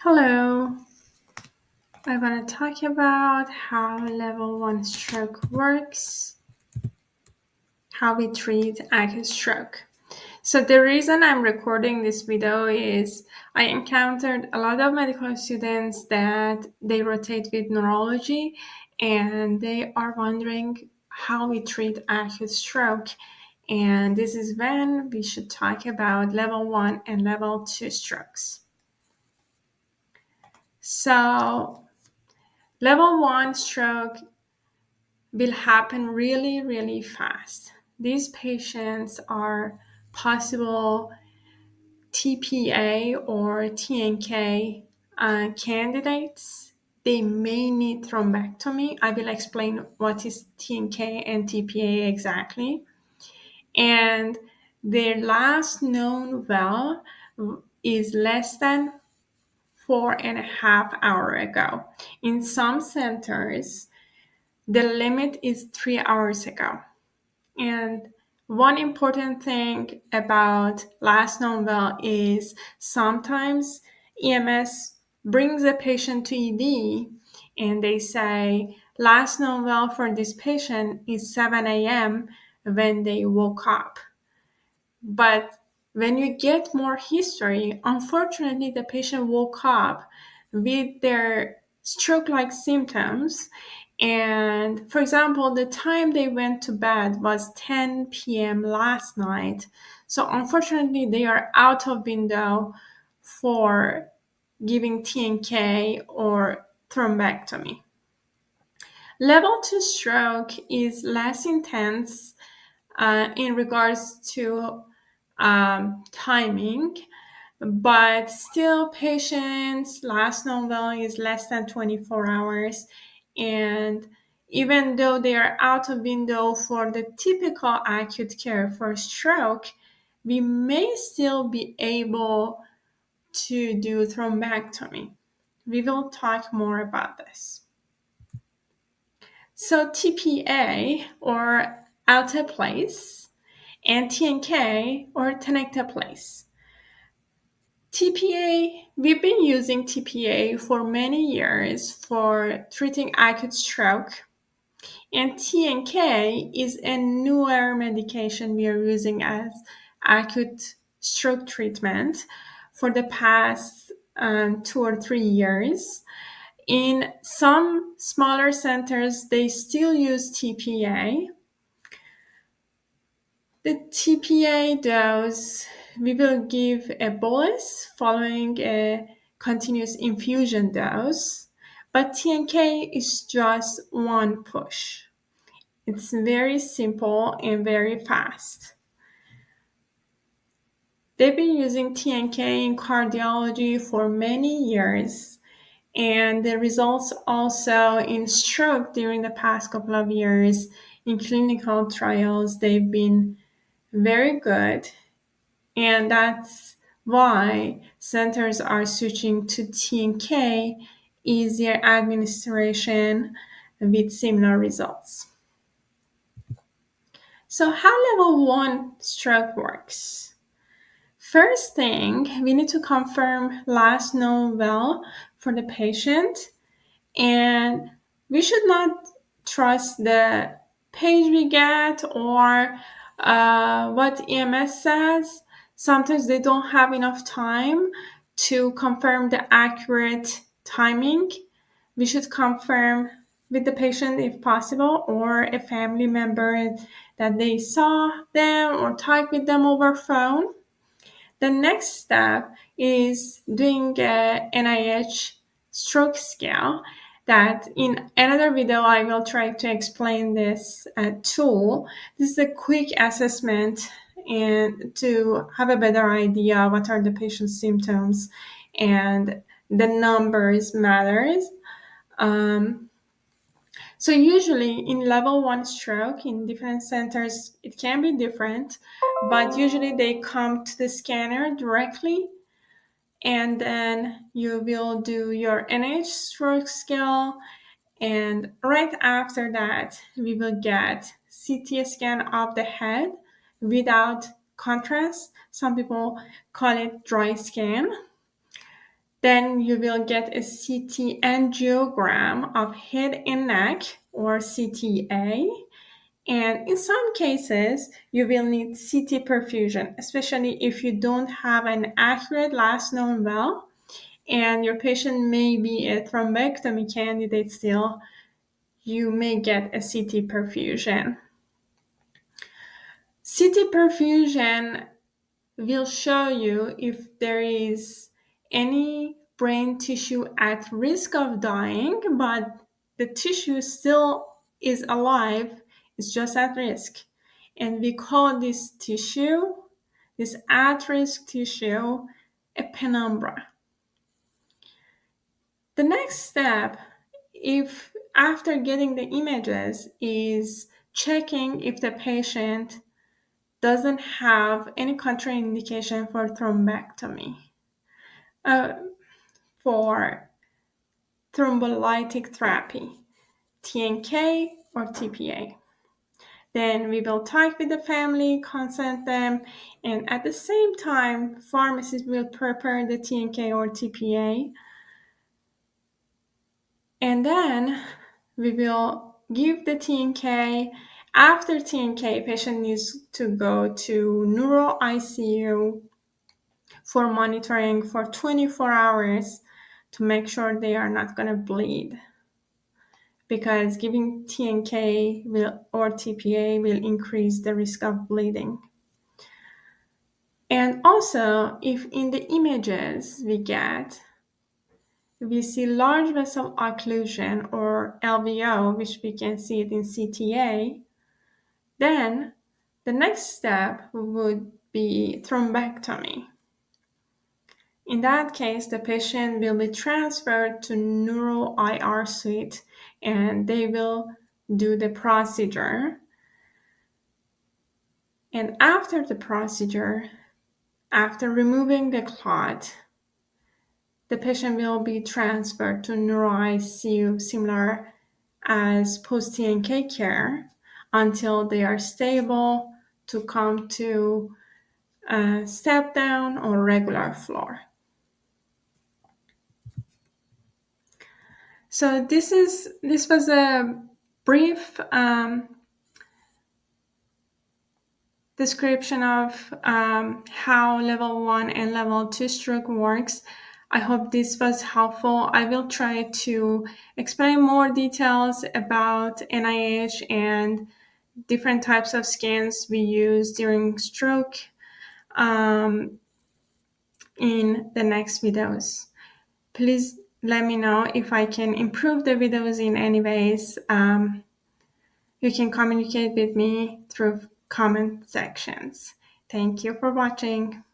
Hello, I'm going to talk about how level 1 stroke works, how we treat acute stroke. So the reason I'm recording this video is I encountered a lot of medical students that they rotate with neurology and they are wondering how we treat acute stroke. And this is when we should talk about level 1 and level 2 strokes. So level 1 stroke will happen really, really fast. These patients are possible TPA or TNK candidates. They may need thrombectomy. I will explain what is TNK and TPA exactly. And their last known well is less than 4.5 hours ago. In some centers, the limit is 3 hours ago. And one important thing about last known well is sometimes EMS brings a patient to ED and they say last known well for this patient is 7 a.m. when they woke up. But when you get more history, unfortunately, the patient woke up with their stroke like symptoms. And for example, the time they went to bed was 10 p.m. last night. So unfortunately, they are out of window for giving TNK or thrombectomy. Level 2 stroke is less intense in regards to timing, but still patients last known value is less than 24 hours. And even though they are out of window for the typical acute care for stroke, we may still be able to do thrombectomy. We will talk more about this. So TPA or alteplase and TNK or tenecteplase. TPA, we've been using TPA for many years for treating acute stroke, and TNK is a newer medication we are using as acute stroke treatment for the past 2 or 3 years. In some smaller centers, they still use TPA. The TPA dose, we will give a bolus following a continuous infusion dose, but TNK is just one push. It's very simple and very fast. They've been using TNK in cardiology for many years, and the results also in stroke during the past couple of years in clinical trials, they've been very good. And that's why centers are switching to TNK, easier administration with similar results. So how level 1 stroke works? First thing, we need to confirm last known well for the patient, and we should not trust the page we get or what EMS says. Sometimes they don't have enough time to confirm the accurate timing. We should confirm with the patient if possible, or a family member that they saw them or talked with them over phone. The next step is doing a NIH stroke scale that in another video I will try to explain this tool. This is a quick assessment and to have a better idea what are the patient's symptoms, and the numbers matters. So usually in level 1 stroke in different centers, it can be different, but usually they come to the scanner directly, and then you will do your NH stroke scale. And right after that, we will get CT scan of the head without contrast. Some people call it dry scan. Then you will get a CT angiogram of head and neck, or CTA. And in some cases, you will need CT perfusion, especially if you don't have an accurate last known well and your patient may be a thrombectomy candidate still. You may get a CT perfusion. CT perfusion will show you if there is any brain tissue at risk of dying, but the tissue still is alive, it's just at risk. And we call this tissue, this at risk tissue, a penumbra. The next step, if after getting the images, is checking if the patient doesn't have any contraindication for thrombectomy, uh, for thrombolytic therapy, TNK or TPA. Then we will talk with the family, consent them, and at the same time, pharmacists will prepare the TNK or TPA. And then we will give the TNK. After TNK, patient needs to go to neuro ICU for monitoring for 24 hours to make sure they are not going to bleed, because giving TNK or TPA will increase the risk of bleeding. And also, if in the images we see large vessel occlusion or LVO, which we can see it in CTA, then the next step would be thrombectomy. In that case, the patient will be transferred to neuro IR suite and they will do the procedure. And after the procedure, after removing the clot, the patient will be transferred to neuro ICU, similar as post TNK care, until they are stable to come to a step down or regular floor. So this was a brief description of how level 1 and level 2 stroke works. I hope this was helpful. I will try to explain more details about NIH and different types of scans we use during stroke in the next videos. Please let me know if I can improve the videos in any ways. You can communicate with me through comment sections. Thank you for watching.